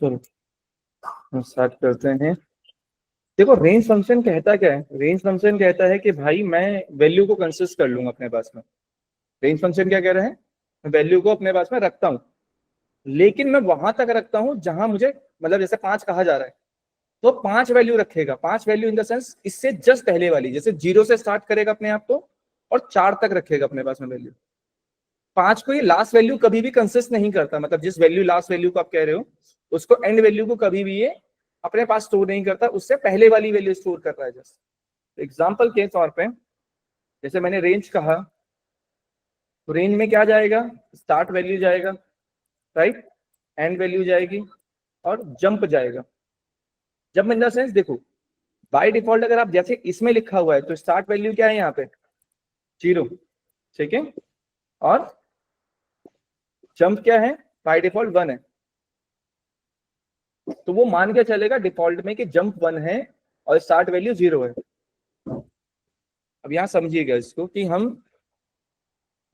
चलो हम स्टार्ट करते हैं। देखो रेंज फंक्शन कहता क्या है? रेंज फंक्शन कहता है कि भाई मैं वैल्यू को कंसिस्ट कर लूंगा अपने पास में। रेंज फंक्शन क्या कह रहा है? मैं वैल्यू को अपने पास में रखता हूँ, लेकिन मैं वहां तक रखता हूँ जहां मुझे, मतलब जैसे 5 कहा जा रहा है तो 5 वैल्यू रखेगा। 5 वैल्यू इन द सेंस इससे जस्ट पहले वाली, जैसे 0 से स्टार्ट करेगा अपने आप को और 4 तक रखेगा अपने पास में वैल्यू। 5 को ये लास्ट वैल्यू कभी भी कंसिस्ट नहीं करता, मतलब जिस वैल्यू लास्ट वैल्यू को आप कह रहे हो उसको एंड वैल्यू को कभी भी ये अपने पास स्टोर नहीं करता, उससे पहले वाली वैल्यू स्टोर कर रहा है। जस्ट एग्जाम्पल के तौर पे जैसे मैंने रेंज कहा, तो रेंज में क्या जाएगा? स्टार्ट वैल्यू जाएगा, राइट, एंड वैल्यू जाएगी और जंप जाएगा। जंप इन द सेंस देखो, बाय डिफॉल्ट अगर आप जैसे इसमें लिखा हुआ है तो स्टार्ट वैल्यू क्या है यहाँ पे? 0, ठीक है, और जंप क्या है? बाय डिफॉल्ट 1 है। तो वो मान के चलेगा डिफॉल्ट में कि जंप 1 है और स्टार्ट वैल्यू 0 है। अब यहां समझिएगा इसको कि हम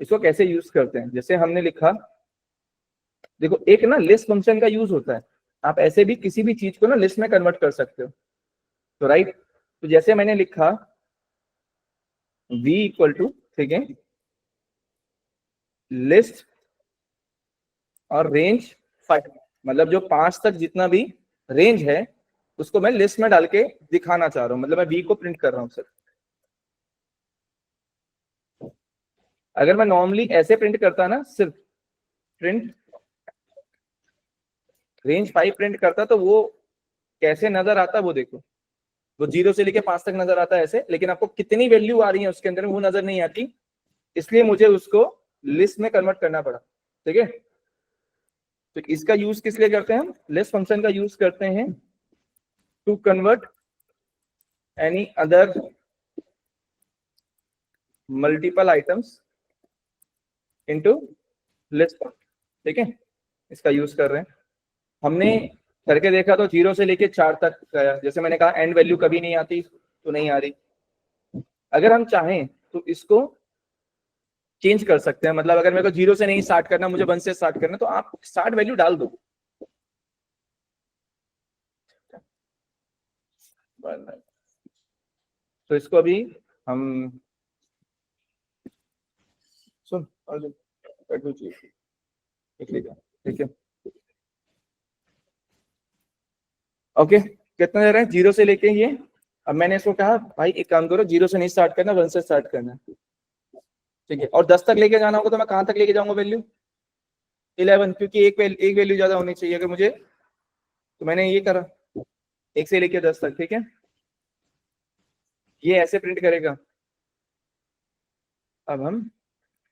इसको कैसे यूज करते हैं। जैसे हमने लिखा, देखो एक ना लिस्ट फंक्शन का यूज होता है, आप ऐसे भी किसी भी चीज को ना लिस्ट में कन्वर्ट कर सकते हो। तो राइट, तो जैसे मैंने लिखा v इक्वल टू, ठीक है, लिस्ट और रेंज 5, मतलब जो 5 तक जितना भी रेंज है उसको मैं लिस्ट में डाल के दिखाना चाह रहा हूं, मतलब मैं v को प्रिंट कर रहा हूं सर। अगर मैं नॉर्मली ऐसे प्रिंट करता ना, सिर्फ प्रिंट रेंज 5 प्रिंट करता तो वो कैसे नजर आता वो देखो, वो 0 से लेके 5 तक नजर आता है ऐसे, लेकिन आपको कितनी वैल्यू आ रही है उसके अंदर वो नजर नहीं आती, इसलिए मुझे उसको लिस्ट में कन्वर्ट करना पड़ा। ठीक है, तो इसका यूज किस लिए करते हैं? हम लिस्ट फंक्शन का यूज करते हैं to convert any other multiple items into list. ठीक है, इसका यूज कर रहे हैं। हमने करके देखा तो 0 से लेके 4 तक गया। जैसे मैंने कहा एंड वैल्यू कभी नहीं आती, तो नहीं आ रही। अगर हम चाहें तो इसको चेंज कर सकते हैं, मतलब अगर मेरे को 0 से नहीं स्टार्ट करना, मुझे 1 से स्टार्ट करना, तो आप स्टार्ट वैल्यू डाल दो। तो इसको अभी हम सुन ठीक है, ओके, कितना दे रहे हैं 0 से लेके ये। अब मैंने इसको कहा भाई एक काम करो, 0 से नहीं स्टार्ट करना, 1 से स्टार्ट करना, ठीक है, और 10 तक लेके जाना होगा तो मैं कहां तक लेके जाऊंगा वैल्यू? 11, क्योंकि एक वैल्यू ज्यादा होनी चाहिए अगर मुझे, तो मैंने ये करा 1 से लेके 10 तक। ठीक है, ये ऐसे प्रिंट करेगा। अब हम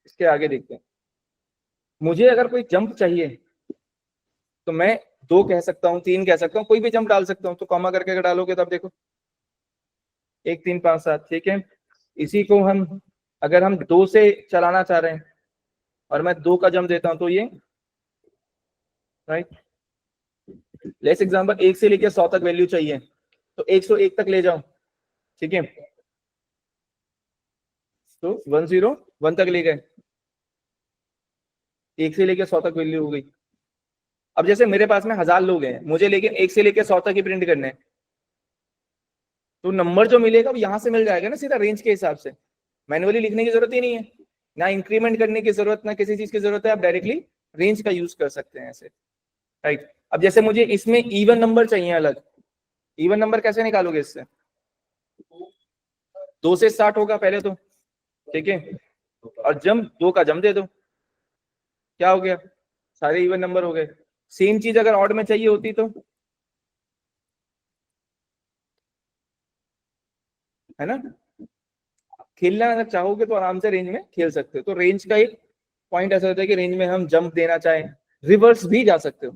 इसके आगे देखते हैं। मुझे अगर कोई जंप चाहिए तो मैं 2 कह सकता हूँ, 3 कह सकता हूँ, कोई भी जंप डाल सकता हूँ। तो कॉमा करके अगर डालोगे तब देखो 1 3 5 7, ठीक है। इसी को हम अगर हम 2 से चलाना चाह रहे हैं और मैं 2 का जंप देता हूं तो ये, राइट, लेट्स एग्जांपल 1 से लेकर 100 तक वैल्यू चाहिए तो 101 तक ले जाओ, ठीक है, तो 101 तक ले गए, 1 से लेकर 100 तक वैल्यू हो गई। अब जैसे मेरे पास में 1000 लोग हैं, मुझे लेकिन 1 से लेकर 100 तक ही प्रिंट करने हैं, तो नंबर जो मिलेगा वो यहां से मिल जाएगा ना सीधा रेंज के हिसाब से। मैन्युअली लिखने की जरूरत ही नहीं है, ना इंक्रीमेंट करने की जरूरत, ना किसी चीज की जरूरत है, आप डायरेक्टली रेंज का यूज कर सकते हैं ऐसे, राइट। अब जैसे मुझे इसमें इवन नंबर चाहिए अलग, इवन नंबर कैसे निकालोगे? इससे 2 से स्टार्ट होगा पहले तो, ठीक है, और जम 2 का जम दे दो, क्या हो गया? सारे इवन नंबर हो गए। सेम चीज अगर ऑड में चाहिए होती तो, है ना, खेलना अगर चाहोगे तो आराम से रेंज में खेल सकते हो। तो रेंज का एक पॉइंट ऐसा होता है कि रेंज में हम जंप देना चाहें, रिवर्स भी जा सकते हो,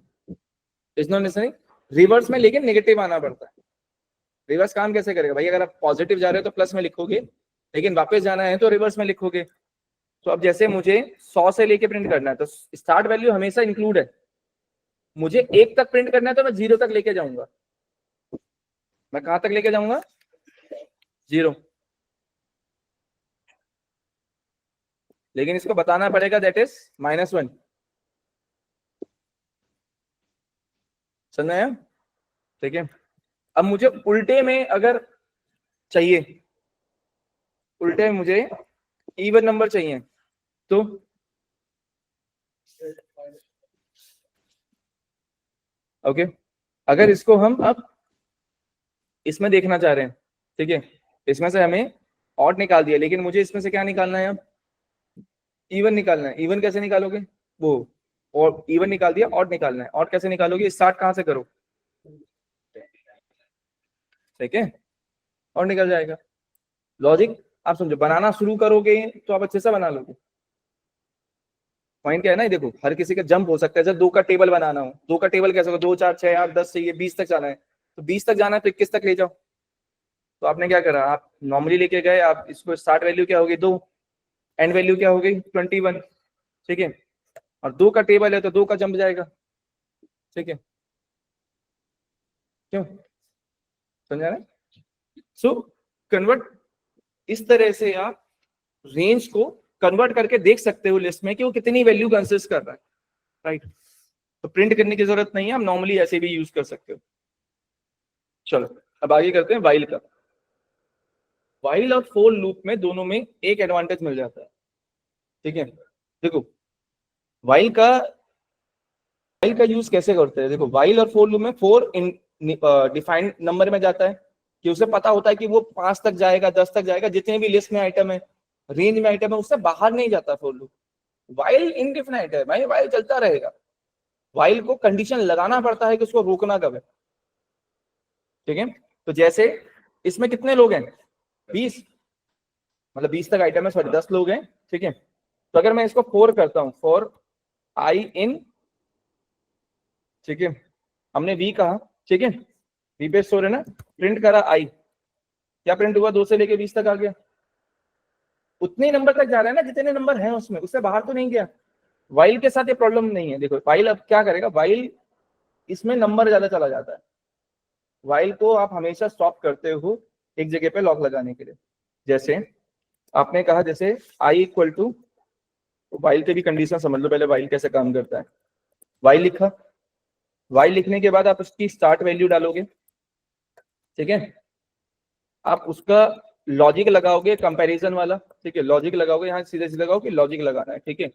इट्स नॉट नेसेसरी रिवर्स में, लेकिन नेगेटिव आना पड़ता है। रिवर्स काम कैसे करेगा भाई? अगर आप पॉजिटिव जा रहे हो तो प्लस में लिखोगे, लेकिन वापस जाना है तो रिवर्स में लिखोगे। तो अब जैसे मुझे 100 से लेके प्रिंट करना है तो स्टार्ट वैल्यू हमेशा इंक्लूड है। मुझे 1 तक प्रिंट करना है तो मैं 0 तक लेके जाऊंगा। मैं कहां तक लेके जाऊंगा? 0। लेकिन इसको बताना पड़ेगा दैट इज -1। समझ में आया? ठीक है, अब मुझे उल्टे में अगर चाहिए, उल्टे में मुझे इवन नंबर चाहिए, तो ओके, अगर इसको हम अब इसमें देखना चाह रहे हैं, ठीक है, इसमें से हमें ऑड निकाल दिया, लेकिन मुझे इसमें से क्या निकालना है? अब इवन निकालना है। इवन कैसे निकालोगे? वो, और इवन निकाल दिया, ऑड निकालना है। ऑड कैसे निकालोगे? स्टार्ट कहां से करो? ठीक है, और निकल जाएगा। लॉजिक आप समझो, बनाना शुरू करोगे तो आप अच्छे से बना लोगे। पॉइंट क्या है ना, देखो हर किसी का जंप हो सकता है। जब 2 का टेबल बनाना हो, 2 का टेबल कैसे होगा? 2 4 6 8 10 चाहिए, 20 तक जाना है, तो 20 तक जाना है तो 21 तक ले जाओ। तो आपने क्या करा? आप नॉर्मली लेके गए, आप इसको स्टार्ट वैल्यू क्या होगी? 2, एंड वैल्यू क्या हो गई? 21। ठीक है, और 2 का टेबल है तो 2 का जंप जाएगा। ठीक है, क्यों? समझा रहे? सो कन्वर्ट, इस तरह से आप रेंज को कन्वर्ट करके देख सकते हो लिस्ट में कि वो कितनी वैल्यू कंसिस्ट कर रहा है, राइट? तो प्रिंट करने की जरूरत नहीं है, हम नॉर्मली ऐसे भी यूज कर सकते हो। चलो अब आगे करते हैं वाइल का। वाइल और फोर लूप में दोनों में एक एडवांटेज मिल जाता है। ठीक है, देखो वाइल का यूज कैसे करते हैं। देखो वाइल और फोर लूप में फोर इन डिफाइंड नंबर में जाता है, कि उसे पता होता है कि वो 5 तक जाएगा, 10 तक जाएगा, जितने भी लिस्ट में आइटम है, रेंज में आइटम है, उससे बाहर नहीं जाता फोर लूप। वाइल इनडिफिनाइट है भाई, वाइल चलता रहेगा। वाइल को कंडीशन लगाना पड़ता है कि उसको रोकना कब है। ठीक है, तो जैसे इसमें कितने लोग हैं? 20, मतलब 20 तक आइटम है, सॉरी 10 लोग हैं। ठीक है, तो अगर मैं इसको 4 करता हूं, फॉर आई इन, ठीक है, हमने वी कहा, ठीक है, वी पे स्टोर है ना, प्रिंट करा आई, क्या प्रिंट हुआ? 2 से लेके 20 तक आ गया। उतने नंबर तक जा रहा है ना जितने नंबर हैं उसमें, उससे बाहर तो नहीं गया। वाइल के साथ ये प्रॉब्लम नहीं है। देखो वाइल अब क्या करेगा, वाइल इसमें नंबर ज्यादा चला जाता है। वाइल को आप हमेशा स्टॉप करते हो एक जगह पे लॉक लगाने के लिए। जैसे आपने कहा, जैसे आई इक्वल टू, वाइल के भी कंडीशन समझ लो पहले, वाइल कैसे काम करता है। वाइल लिखा, वाइल लिखने के बाद आप उसकी स्टार्ट वैल्यू डालोगे। ठीक है, आप उसका लॉजिक लगाओगे कंपैरिजन वाला। ठीक है, लॉजिक लगाओगे, यहाँ सीधे सीधे लगाओ कि लॉजिक लगाना है। ठीक है,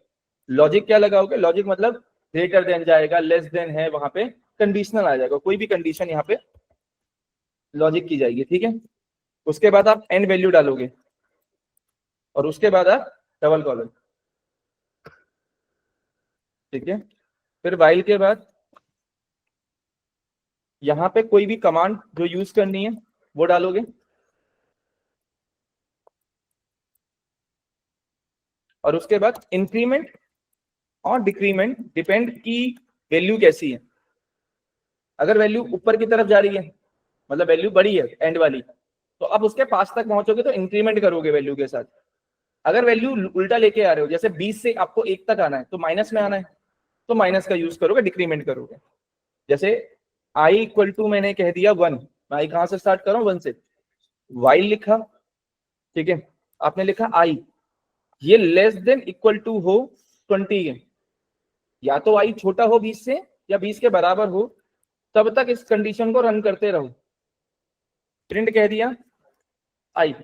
लॉजिक क्या लगाओगे? लॉजिक मतलब ग्रेटर देन जाएगा, लेस देन है, वहां पे कंडीशनल आ जाएगा, कोई भी कंडीशन यहाँ पे लॉजिक की जाएगी। ठीक है, उसके बाद आप एंड वैल्यू डालोगे, और उसके बाद आप डबल कॉलन। ठीक है, फिर वाइल के बाद यहाँ पे कोई भी कमांड जो यूज करनी है वो डालोगे, और उसके बाद इंक्रीमेंट और डिक्रीमेंट डिपेंड की वैल्यू कैसी है। अगर वैल्यू ऊपर की तरफ जा रही है, मतलब वैल्यू बड़ी है एंड वाली, तो अब उसके पास तक पहुंचोगे तो इंक्रीमेंट करोगे वैल्यू के साथ। अगर वैल्यू उल्टा लेके आ रहे हो, जैसे 20 से आपको 1 तक आना है तो माइनस में आना है, तो माइनस का यूज करोगे, डिक्रीमेंट करोगे। जैसे आई इक्वल टू मैंने कह दिया 1, आई कहां से स्टार्ट करो? 1 से। वाइल लिखा, ठीक है, आपने लिखा आई, ये लेस देन इक्वल टू हो 20 है, या तो आई छोटा हो 20 से या 20 के बराबर हो, तब तक इस कंडीशन को रन करते रहो। प्रिंट कह दिया आई,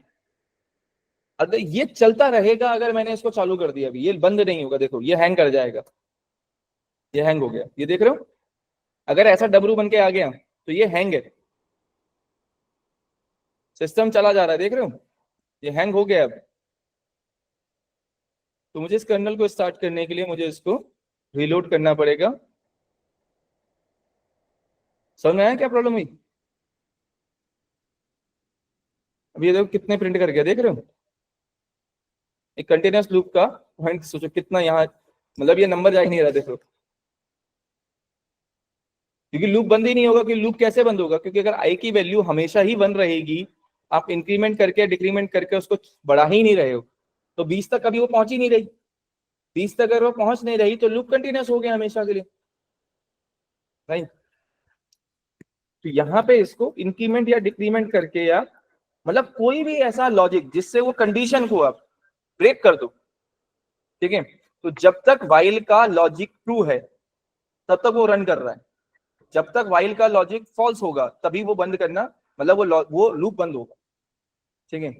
अगर ये चलता रहेगा, अगर मैंने इसको चालू कर दिया, अभी ये बंद नहीं होगा, देखो ये हैंग कर जाएगा, ये हैंग हो गया, ये देख रहे हो? अगर ऐसा डब्लू बन के आ गया तो ये हैंग है, सिस्टम चला जा रहा है, देख रहे हो? ये हैंग हो गया। अब तो मुझे इस कर्नल को स्टार्ट करने के लिए मुझे इसको रीलोड करना पड़ेगा। समझ में आया क्या प्रॉब्लम हुई? अब ये देखो कितने प्रिंट कर गया, देख रहे हो? एक कंटिन्यूस लूप का पॉइंट सोचो कितना यहाँ, मतलब ये नंबर जा ही नहीं रहा, देखो, क्योंकि लूप बंद ही नहीं होगा। कि लूप कैसे बंद होगा? क्योंकि अगर आई की वैल्यू हमेशा ही 1 रहेगी, आप इंक्रीमेंट करके डिक्रीमेंट करके उसको बढ़ा ही नहीं रहे हो, तो 20 तक कभी वो पहुंच ही नहीं रही। 20 तक अगर वो पहुंच नहीं रही तो लूप कंटिन्यूस हो गया हमेशा के लिए, नहीं? तो यहाँ पे इसको इंक्रीमेंट या डिक्रीमेंट करके, या मतलब कोई भी ऐसा लॉजिक जिससे वो कंडीशन को आप ब्रेक कर दो। ठीक है, तो जब तक वाइल का लॉजिक ट्रू है तब तक वो रन कर रहा है। जब तक वाइल का लॉजिक फॉल्स होगा तभी वो बंद करना, मतलब वो लूप बंद होगा, ठीक है।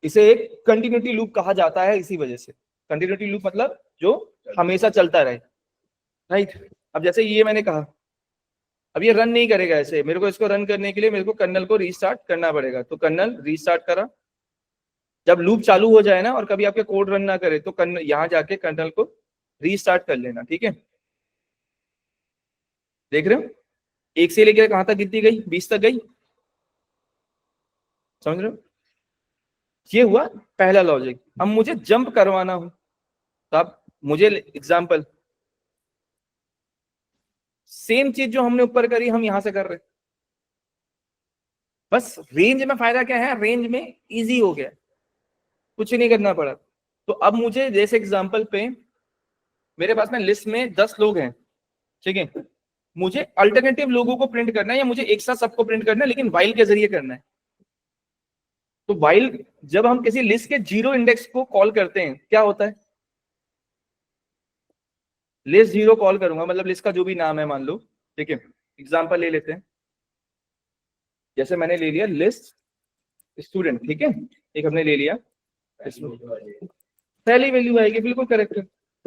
इसे एक कंटिन्यूटी लूप कहा जाता है, इसी वजह से कंटिन्यूटी लूप मतलब जो हमेशा चलता रहे, राइट। अब जैसे ये मैंने कहा, अब ये रन नहीं करेगा ऐसे, मेरे को इसको रन करने के लिए मेरे को कर्नल को रीस्टार्ट करना पड़ेगा, तो कर्नल रीस्टार्ट करा। जब लूप चालू हो जाए ना और कभी आपके कोड रन ना करे तो कर्नल यहां जाके कर्नल को रीस्टार्ट कर लेना, ठीक है। देख रहे हो, एक से लेकर कहां तक गिनती गई, 20 तक गई, समझ रहे हो। ये हुआ पहला लॉजिक। अब मुझे जंप करवाना हो तो अब मुझे एग्जांपल सेम चीज जो हमने ऊपर करी हम यहां से कर रहे हैं, बस रेंज में फायदा क्या है, रेंज में इजी हो गया, कुछ नहीं करना पड़ा। तो अब मुझे जैसे एग्जांपल पे मेरे पास में लिस्ट में 10 लोग हैं, ठीक है, मुझे अल्टरनेटिव लोगों को प्रिंट करना है या मुझे एक साथ सबको प्रिंट करना है, लेकिन वाइल के जरिए करना है। तो वाइल जब हम किसी लिस्ट के जीरो इंडेक्स को कॉल करते हैं क्या होता है, लिस्ट जीरो कॉल करूंगा मतलब लिस्ट का जो भी नाम है मान लो, ठीक है। एग्जांपल ले लेते हैं, जैसे मैंने ले लिया लिस्ट स्टूडेंट, ठीक है, एक हमने ले लिया, पहली वैल्यू आएगी, बिल्कुल करेक्ट है।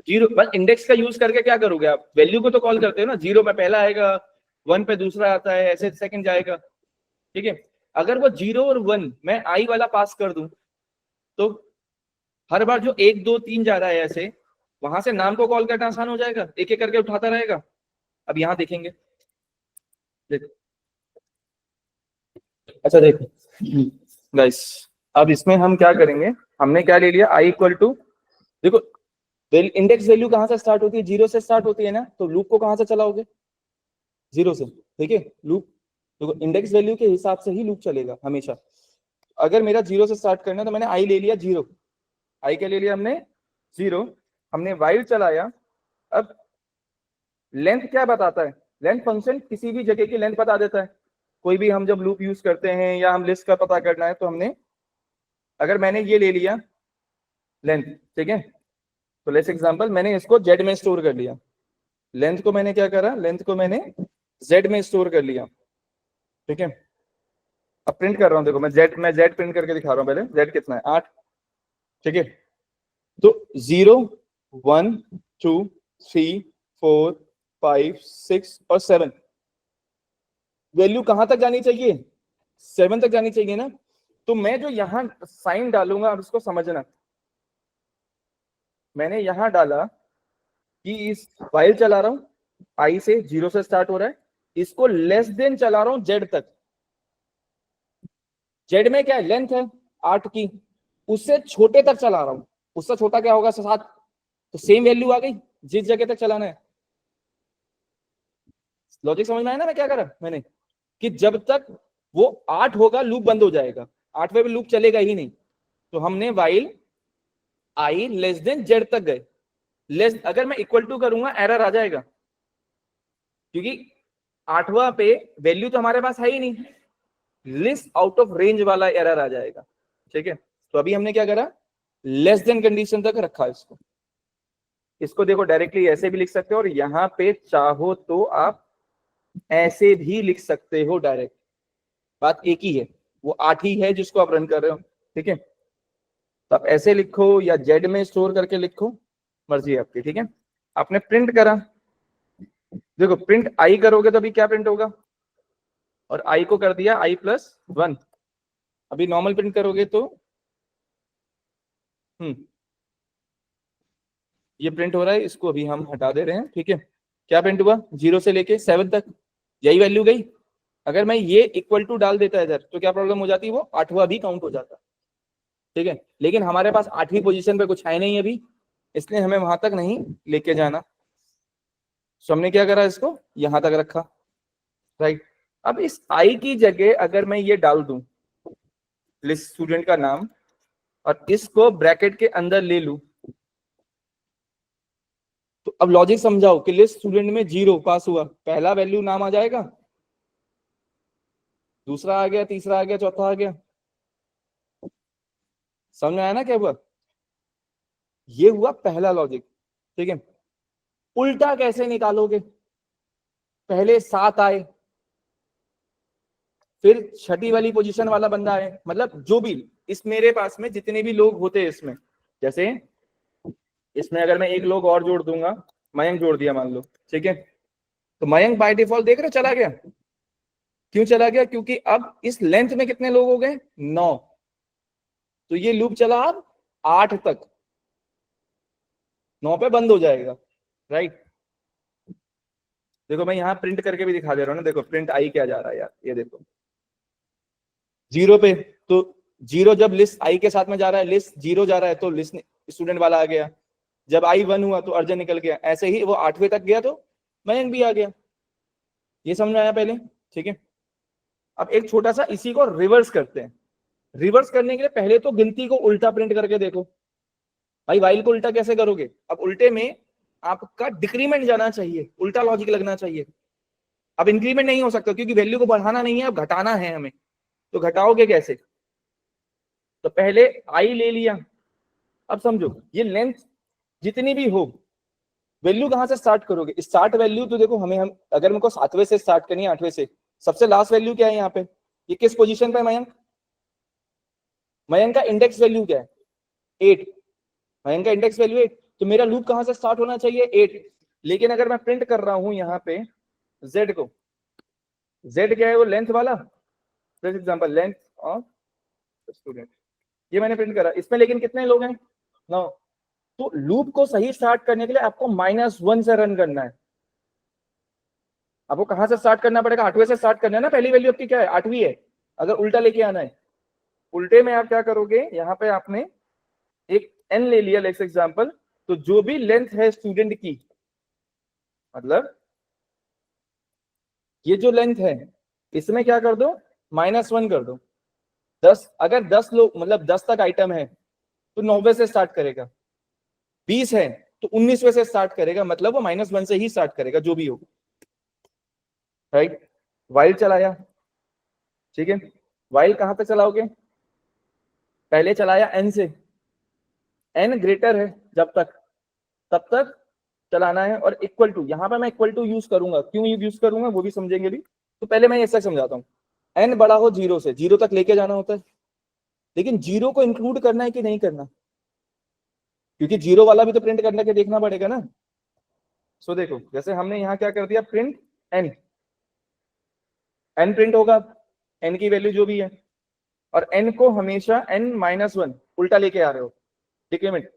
जीरो बस इंडेक्स का यूज करके क्या करोगे आप, वैल्यू को तो कॉल करते हो ना, जीरो पे पहला आएगा, वन पे दूसरा आता है, ऐसे सेकंड जाएगा, ठीक है। अगर वो जीरो और वन मैं आई वाला पास कर दूं तो हर बार जो एक दो तीन जा रहा है ऐसे, वहां से नाम को कॉल करना आसान हो जाएगा, एक एक करके उठाता रहेगा। अब यहां देखेंगे, देखो, अच्छा देखो गाइस, अब इसमें हम क्या करेंगे, हमने क्या ले लिया, आई इक्वल टू, देखो इंडेक्स वैल्यू कहां से स्टार्ट होती है, जीरो से स्टार्ट होती है ना, तो लूप को कहां से चलाओगे, जीरो से, ठीक है। लूप देखो इंडेक्स वैल्यू के हिसाब से ही लूप चलेगा हमेशा। अगर मेरा जीरो से स्टार्ट करना तो मैंने आई ले लिया जीरो, आई के ले लिया हमने जीरो, हमने वाइल चलाया। अब लेंथ क्या बताता है, लेंथ फंक्शन किसी भी जगह की लेंथ बता देता है। कोई भी हम जब लूप यूज करते हैं या हम लिस्ट का पता करना है तो हमने, अगर मैंने ये ले लिया लेंथ, ठीक है, तो लेट्स एग्जांपल मैंने इसको जेड में स्टोर कर लिया, लेंथ को मैंने क्या करा, लेंथ को मैंने जेड में स्टोर कर लिया, ठीक है। अब प्रिंट कर रहा हूं, देखो मैं जेड प्रिंट करके दिखा रहा हूं, पहले जेड कितना है 8, ठीक है। तो 0 1 2 3 4 5 6 और 7, वैल्यू कहां तक जानी चाहिए, 7 तक जानी चाहिए ना। तो मैं जो यहां साइन डालूंगा, अब इसको समझना, मैंने यहां डाला कि इस वाइल चला रहा हूं, आई से जीरो से स्टार्ट हो रहा है, इसको लेस देन चला रहा हूं जेड तक, जेड में क्या है लेंथ है 8 की, उससे छोटे तक चला रहा हूं, उससे छोटा क्या होगा 7, तो सेम वैल्यू आ गई जिस जगह तक चलाना है। लॉजिक समझ में आया ना मैं क्या करा मैंने, कि जब तक वो 8 होगा लूप बंद हो जाएगा, 8वें पे लूप चलेगा ही नहीं। तो हमने while I less than Z तक गए, लेस अगर मैं इक्वल टू करूंगा एरर आ जाएगा, क्योंकि 8वां पे वैल्यू तो हमारे पास है ही नहीं, लिस्ट आउट ऑफ रेंज वाला एरर आ जाएगा, ठीक है। तो अभी हमने क्या करा, लेस देन कंडीशन तक रखा इसको, इसको देखो डायरेक्टली ऐसे भी लिख सकते हो और यहाँ पे चाहो तो आप ऐसे भी लिख सकते हो डायरेक्ट, बात एक ही है, वो 8 ही है जिसको आप रन कर रहे हो, ठीक है। तो आप ऐसे लिखो या जेड में स्टोर करके लिखो, मर्जी है आपकी, ठीक है। आपने प्रिंट करा, देखो प्रिंट आई करोगे तो अभी क्या प्रिंट होगा, और आई को कर दिया i+1, अभी नॉर्मल प्रिंट करोगे तो ये प्रिंट हो रहा है, इसको अभी हम हटा दे रहे हैं, ठीक है। क्या प्रिंट हुआ, 0 से लेके 7 तक, यही वैल्यू गई। अगर मैं ये इक्वल टू डाल देता इधर तो क्या प्रॉब्लम हो जाती है, वो 8वां भी काउंट हो जाता, ठीक है। लेकिन हमारे पास 8वीं पोजीशन पे कुछ है नहीं अभी, इसलिए हमें वहां तक नहीं लेके जाना, तो हमने क्या करा, इसको यहां तक रखा, राइट। अब इस आई की जगह अगर मैं ये डाल दूं लिस्ट स्टूडेंट का नाम और इसको ब्रैकेट के अंदर ले लूं, तो अब लॉजिक समझाओ कि लिस्ट स्टूडेंट में 0 पास हुआ, पहला वैल्यू नाम आ जाएगा, दूसरा आ गया, तीसरा आ गया, चौथा आ गया, समझ में आया ना क्या हुआ, ये हुआ पहला लॉजिक, ठीक है। उल्टा कैसे निकालोगे, पहले 7 आए, फिर छठी वाली पोजीशन वाला बंदा है, मतलब जो भी इस मेरे पास में जितने भी लोग होते हैं इसमें, जैसे इसमें अगर मैं एक लोग और जोड़ दूंगा, मयंक जोड़ दिया मान लो, ठीक है, तो मयंक बाय डिफॉल्ट देख रहे हो चला गया। क्यों चला गया? क्योंकि अब इस लेंथ में कितने लोग हो गए? 9। तो ये लूप चला अब 8 तक, 9 पे बंद हो जाएगा, राइट। देखो मैं यहाँ प्रिंट करके भी दिखा दे रहा हूँ ना, देखो प्रिंट आई क्या जा रहा है यार, ये देखो 0 पे, तो 0 जब लिस्ट आई के साथ में जा रहा है, लिस्ट 0 जा रहा है तो लिस्ट स्टूडेंट वाला आ गया, जब आई 1 हुआ तो अर्जन निकल गया, ऐसे ही वो 8वें तक गया तो मयंक भी आ गया। ये समझ में आया पहले? ठीक है। अब एक छोटा सा इसी को रिवर्स करते हैं। रिवर्स करने के लिए पहले तो गिनती को उल्टा प्रिंट करके देखो। भाई वाइल को उल्टा कैसे करोगे? अब उल्टे में आपका डिक्रीमेंट जाना चाहिए, उल्टा लॉजिक लगना चाहिए। अब इंक्रीमेंट नहीं हो सकता क्योंकि वैल्यू को बढ़ाना नहीं है, अब घटाना है हमें, तो घटाओगे कैसे? तो पहले आई ले लिया। अब समझो ये लेंथ जितनी भी हो, वैल्यू कहां से स्टार्ट करोगे? स्टार्ट वैल्यू तो देखो हमें, हम अगर मेरे को 7वें से स्टार्ट करनी है, 8वें से, सबसे लास्ट वैल्यू क्या है यहाँ पे? ये किस पोजीशन पे है मयंक? मयंक का इंडेक्स वैल्यू क्या है? 8। मयंक का इंडेक्स वैल्यू 8, तो मेरा लूप कहां से स्टार्ट होना चाहिए? 8। लेकिन अगर मैं प्रिंट कर रहा हूं यहाँ पे z को, z क्या है? वो लेंथ वाला, for example length of student, ये मैंने प्रिंट करा इसमें, लेकिन कितने लोग हैं? 9। तो लूप को सही स्टार्ट करने के लिए आपको -1 से रन करना है। आपको कहां से स्टार्ट करना पड़ेगा? 8वें से स्टार्ट करना है ना, पहली वैल्यू आपकी क्या है? 8वीं है। अगर उल्टा लेके आना है, उल्टे में आप क्या करोगे? यहाँ पे आपने एक n ले लिया लेट्स एग्जांपल, तो जो भी लेंथ है स्टूडेंट की, मतलब ये जो लेंथ है इसमें क्या कर दो? -1 कर दो। 10, अगर 10 लोग, मतलब 10 तक आइटम है तो 9वें से स्टार्ट करेगा, 20 है तो 19वें से स्टार्ट करेगा, मतलब वो -1 से ही स्टार्ट करेगा जो भी हो, राइट। वाइल चलाया, ठीक है। वाइल कहां पे चलाओगे? पहले चलाया n से, n ग्रेटर है जब तक, तब तक चलाना है, और इक्वल टू, यहां पे मैं इक्वल टू यूज करूंगा, क्यों यूज करूंगा वो भी समझेंगे भी। तो पहले मैं ऐसा समझाता हूँ, n बड़ा हो 0 से, 0 तक लेके जाना होता है, लेकिन 0 को इंक्लूड करना है कि नहीं करना? क्योंकि 0 वाला भी तो प्रिंट करने के देखना पड़ेगा ना। सो देखो जैसे हमने यहाँ क्या कर दिया, प्रिंट n, n प्रिंट होगा, n की वैल्यू जो भी है, और n को हमेशा n-1 उल्टा लेके आ रहे हो, डिक्रीमेंट।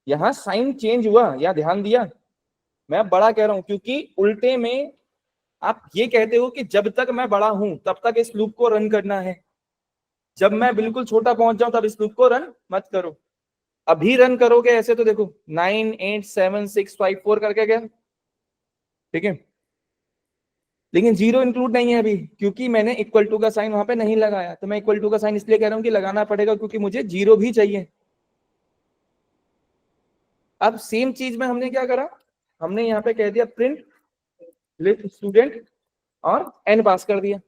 यहाँ साइन चेंज हुआ, या ध्यान दिया? मैं बड़ा कह रहा हूं क्योंकि उल्टे में आप ये कहते हो कि जब तक मैं बड़ा हूं तब तक इस लूप को रन करना है, जब मैं बिल्कुल छोटा पहुंच जाऊं तब इस लूप को रन मत करो। अभी रन करोगे ऐसे तो देखो 9 8 7 6 5 4 करके गया, ठीक है। लेकिन 0 इंक्लूड नहीं है अभी, क्योंकि मैंने इक्वल टू का साइन वहां पे नहीं लगाया। तो मैं इक्वल टू का साइन इसलिए कह रहा हूं कि लगाना पड़ेगा क्योंकि मुझे 0 भी चाहिए। अब सेम चीज में हमने क्या करा, हमने यहाँ पे कह दिया प्रिंट लिस्ट स्टूडेंट और n पास कर दिया।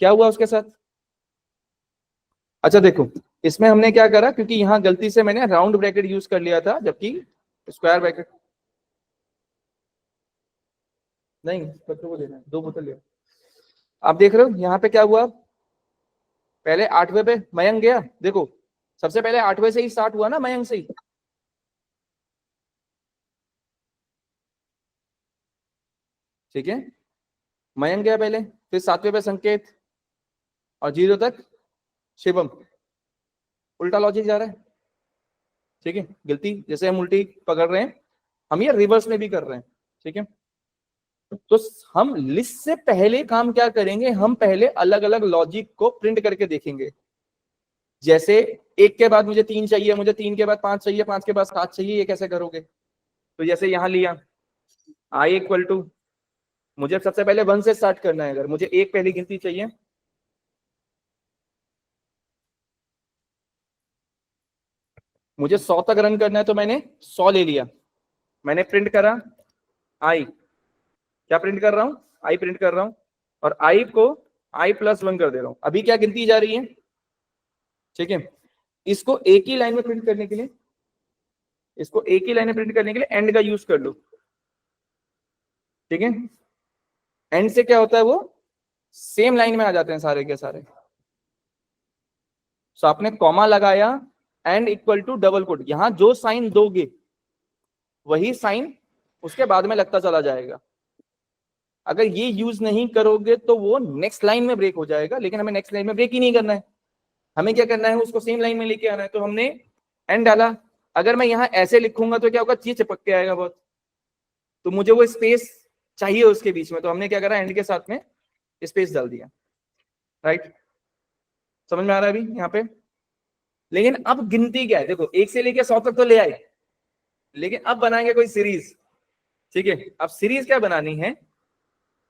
क्या हुआ उसके साथ? अच्छा देखो इसमें हमने क्या करा, क्योंकि यहाँ गलती से मैंने राउंड ब्रैकेट यूज कर लिया था, जबकि स्क्वायर ब्रैकेट नहीं, बच्चों को देना है, 2 बोतल ले। आप देख रहे हो यहाँ पे क्या हुआ? पहले 8वें पे मयंक गया, देखो सबसे पहले 8वें से ही स्टार्ट हुआ ना, मयंक से ही, ठीक है। मयंक गया पहले, फिर 7वें पे संकेत, और 0 तक शिवम। उल्टा लॉजिक जा रहा है, ठीक है। गलती जैसे हम उल्टी पकड़ रहे हैं, हम ये रिवर्स में भी कर रहे हैं, ठीक है। तो हम लिस्ट से पहले काम क्या करेंगे, हम पहले अलग अलग लॉजिक को प्रिंट करके देखेंगे। जैसे 1 के बाद मुझे 3 चाहिए, मुझे 3 के बाद 5 चाहिए, 5 के बाद 7 चाहिए, ये कैसे करोगे? तो जैसे यहां लिया आई इक्वल टू, मुझे सबसे पहले 1 से स्टार्ट करना है, अगर मुझे एक पहली गिनती चाहिए, मुझे 100 तक रन करना है, तो मैंने 100 ले लिया, मैंने प्रिंट करा आई, क्या प्रिंट कर रहा हूं? आई प्रिंट कर रहा हूं, और आई को i+1 कर दे रहा हूं। अभी क्या गिनती जा रही है, ठीक है। इसको एक ही लाइन में प्रिंट करने के लिए, इसको एक ही लाइन में प्रिंट करने के लिए एंड का यूज कर लो, ठीक है। एंड से क्या होता है, वो सेम लाइन में आ जाते हैं सारे के सारे। सो आपने कॉमा लगाया, and equal to double quote, यहां जो साइन दोगे वही साइन उसके बाद में लगता चला जाएगा। अगर ये यूज नहीं करोगे तो वो नेक्स्ट लाइन में ब्रेक हो जाएगा, लेकिन हमें नेक्स्ट लाइन में ब्रेक ही नहीं करना है, हमें क्या करना है, उसको सेम लाइन में लेके आना है। तो हमने एंड डाला। अगर मैं यहाँ ऐसे लिखूंगा तो क्या होगा, चीज चिपक के आएगा बहुत, तो मुझे वो स्पेस चाहिए उसके बीच में, तो हमने क्या करा, एंड के साथ में स्पेस डाल दिया। राइट, समझ में आ रहा है अभी यहाँ पे? लेकिन अब गिनती क्या है, देखो 1 से लेके 100 तक तो ले आए, लेकिन अब बनाएंगे कोई सीरीज। ठीक है, अब सीरीज क्या बनानी है,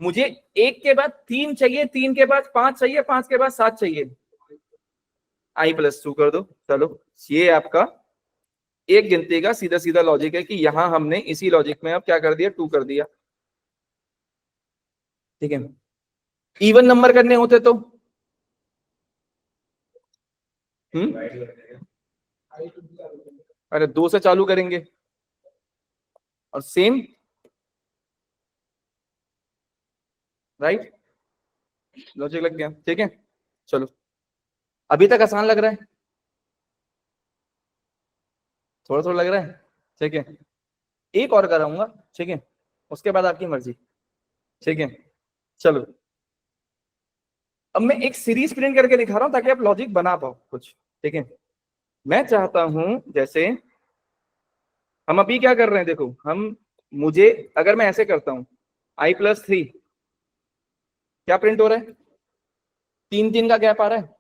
मुझे 1 के बाद 3 चाहिए, 3 के बाद 5 चाहिए, 5 के बाद 7 चाहिए, i+2 कर दो। चलो, ये आपका एक गिनती का सीधा सीधा लॉजिक है कि यहां हमने इसी लॉजिक में अब क्या कर दिया, 2 कर दिया। ठीक है, इवन नंबर करने होते तो अरे 2 से चालू करेंगे और सेम। राइट, लॉजिक लग गया। ठीक है, चलो, अभी तक आसान लग रहा है, थोड़ा थोड़ा लग रहा है। ठीक है, एक और कराऊंगा, ठीक है, उसके बाद आपकी मर्जी। ठीक है, चलो, अब मैं एक सीरीज प्रिंट करके दिखा रहा हूं ताकि आप लॉजिक बना पाओ कुछ। ठीक है, मैं चाहता हूं जैसे हम अभी क्या कर रहे हैं, देखो हम, मुझे अगर मैं ऐसे करता हूं i+3, क्या प्रिंट हो रहा है, 3 3 का गैप आ रहा है।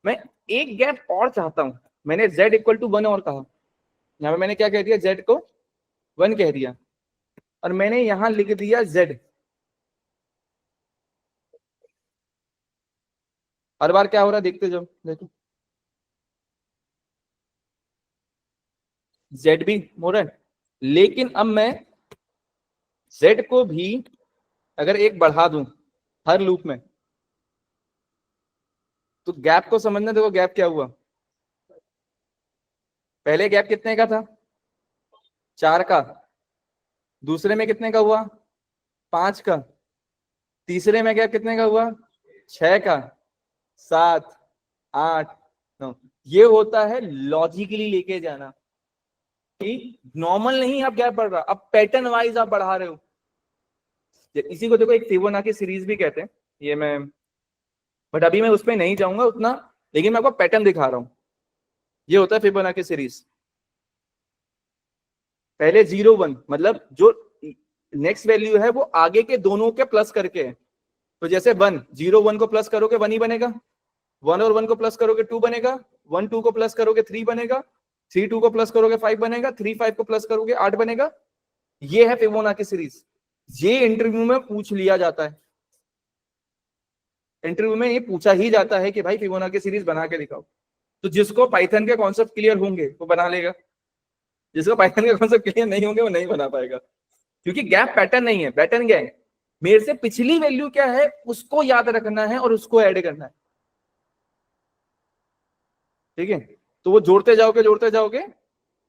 मैं एक गैप और चाहता हूं, मैंने z=1 और कहा, यहाँ पे मैंने क्या कह दिया, z को 1 कह दिया, और मैंने यहां लिख दिया z। हर बार क्या हो रहा है देखते जाओ, देखो z भी हो रहा है, लेकिन अब मैं z को भी अगर एक बढ़ा दूं हर लूप में, तो गैप को समझना, देखो गैप क्या हुआ, पहले गैप कितने का था, 4 का, दूसरे में कितने का हुआ, 5 का, तीसरे में गैप कितने का हुआ, 6 का, 7, 8, 9। ये होता है लॉजिकली लेके जाना, कि नॉर्मल नहीं आप गैप बढ़ रहा, अब पैटर्न वाइज आप बढ़ा रहे हो। इसी को देखो एक फिबोनाची सीरीज भी कहते हैं, ये मैं, बट अभी मैं उसमें नहीं जाऊंगा उतना, लेकिन मैं आपको पैटर्न दिखा रहा हूं। ये होता है फिबोनाची सीरीज, पहले 0 1, मतलब जो नेक्स्ट वैल्यू है वो आगे के दोनों के प्लस करके है। तो जैसे 1, 0 1 को प्लस करोगे 1 ही बनेगा, 1 और 1 को प्लस करोगे 2 बनेगा, 1 2 को प्लस करोगे 3 बनेगा, 3 2 को प्लस करोगे 5 बनेगा, 3 5 को प्लस करोगे 8 बनेगा। ये है फिबोनाची सीरीज। ये इंटरव्यू में पूछ लिया जाता है, इंटरव्यू में ये पूछा ही जाता है कि भाई फिबोनाची सीरीज बना के दिखाओ। तो जिसको पाइथन के कॉन्सेप्ट क्लियर होंगे वो बना लेगा, जिसको पाइथन के कॉन्सेप्ट क्लियर नहीं होंगे वो नहीं बना पाएगा, क्योंकि गैप पैटर्न नहीं है, पैटर्न क्या है, मेरे से पिछली वैल्यू क्या है उसको याद रखना है और उसको ऐड करना है। ठीक है, तो वो जोड़ते जाओगे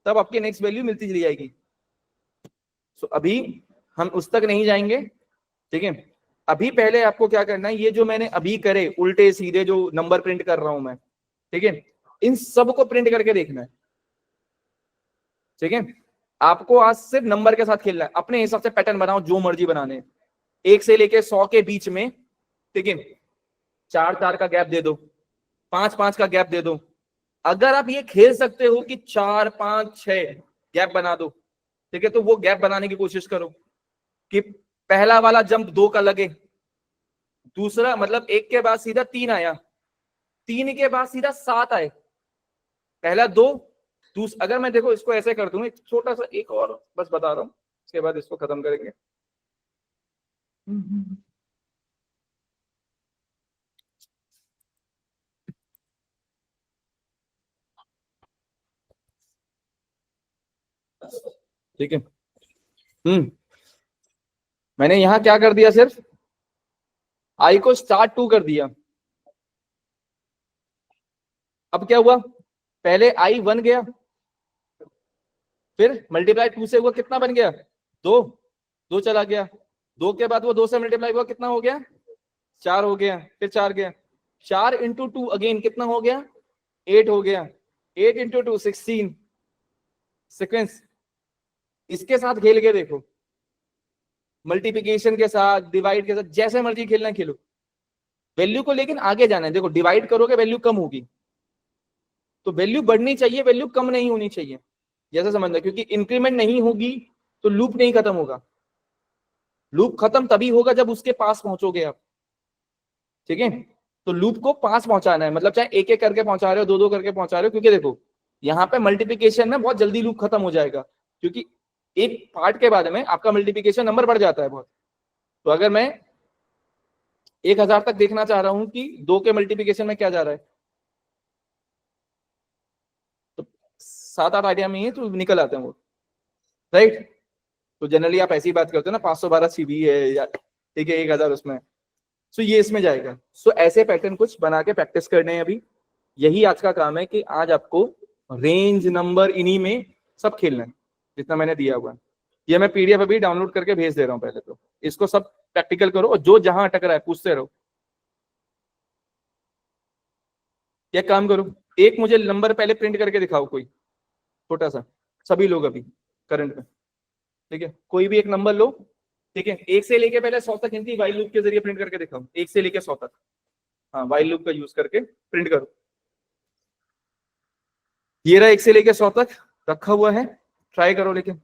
तब आपकी नेक्स्ट वैल्यू मिलती चली जाएगी। सो अभी हम उस तक नहीं जाएंगे। ठीक है, अभी पहले आपको क्या करना है, ये जो मैंने अभी करे उल्टे सीधे जो नंबर प्रिंट कर रहा हूं मैं, ठीक है, इन सब को प्रिंट करके देखना है। ठीक है, आपको आज सिर्फ नंबर के साथ खेलना है, अपने हिसाब से पैटर्न बनाओ जो मर्जी बनाने, 1 से लेके 100 के बीच में। ठीक है, 4 4 का गैप दे दो, 5 5 का गैप दे दो। अगर आप ये खेल सकते हो कि 4 5 6 गैप बना दो, ठीक है, तो वो गैप बनाने की कोशिश करो कि पहला वाला जंप 2 का लगे, दूसरा मतलब 1 के बाद सीधा 3 आया, 3 के बाद सीधा 7 आए, पहला 2, अगर मैं देखो इसको ऐसे कर दूं, एक छोटा सा एक और बस बता रहा हूं, उसके बाद इसको खत्म करेंगे। ठीक है, मैंने यहां क्या कर दिया, सिर्फ आई को *2 कर दिया। अब क्या हुआ, पहले आई 1 गया, फिर मल्टीप्लाई 2 से हुआ, कितना बन गया, 2, 2 चला गया, 2 के बाद वो 2 से मल्टीप्लाई हुआ, कितना हो गया, 4 हो गया, फिर 4 गया, 4 इंटू 2 अगेन कितना हो गया, 8 हो गया, 8 इंटू 2 16 सीक्वेंस। इसके साथ खेल के देखो, मल्टीप्लिकेशन के साथ, डिवाइड के साथ, जैसे मर्जी खेलना खेलो, वैल्यू को लेकिन आगे जाना है। देखो डिवाइड करोगे वैल्यू कम होगी, तो वैल्यू बढ़नी चाहिए, वैल्यू कम नहीं होनी चाहिए, जैसे समझना, क्योंकि इंक्रीमेंट नहीं होगी तो लूप नहीं खत्म होगा। लूप खत्म तभी होगा जब उसके पास पहुंचोगे आप, ठीक है। तो लूप को पास पहुंचाना है, मतलब चाहे एक एक करके पहुंचा रहे हो, दो दो करके पहुंचा रहे हो, क्योंकि देखो यहाँ पे मल्टीप्लिकेशन में बहुत जल्दी लूप खत्म हो जाएगा, क्योंकि एक पार्ट के बाद में आपका मल्टीप्लिकेशन नंबर बढ़ जाता है बहुत। तो अगर मैं 1000 तक देखना चाह रहा हूं कि 2 के मल्टीप्लिकेशन में क्या जा रहा है, तो 7-8 आइडिया में ही तो निकल आते हैं वो, राइट। तो जनरली आप ऐसी बात करते हो ना, 512 सीबी है या ठीक है 1000 उसमें, सो ये इसमें जाएगा। सो ऐसे पैटर्न कुछ बना के प्रैक्टिस करने हैं अभी, यही आज का काम है कि आज आपको रेंज नंबर इन्हीं में सब खेलना है जितना मैंने दिया हुआ है। ये मैं पीडीएफ अभी डाउनलोड करके भेज दे रहा हूँ, पहले तो इसको सब प्रैक्टिकल करो, और जो जहां अटक रहा है पूछते रहो। क्या काम करो, एक मुझे नंबर पहले प्रिंट करके दिखाओ, कोई छोटा सा, सभी लोग अभी करंट में, ठीक है, कोई भी एक नंबर लो, ठीक है, 1 से लेके पहले 100 तक गिनती वाइल लूप के जरिए प्रिंट करके दिखाओ, 1 से लेके 100 तक, हाँ वाइल लूप का यूज करके प्रिंट करो। ये रहा 1 से लेके 100 तक रखा हुआ है, ट्राई करो, लेकिन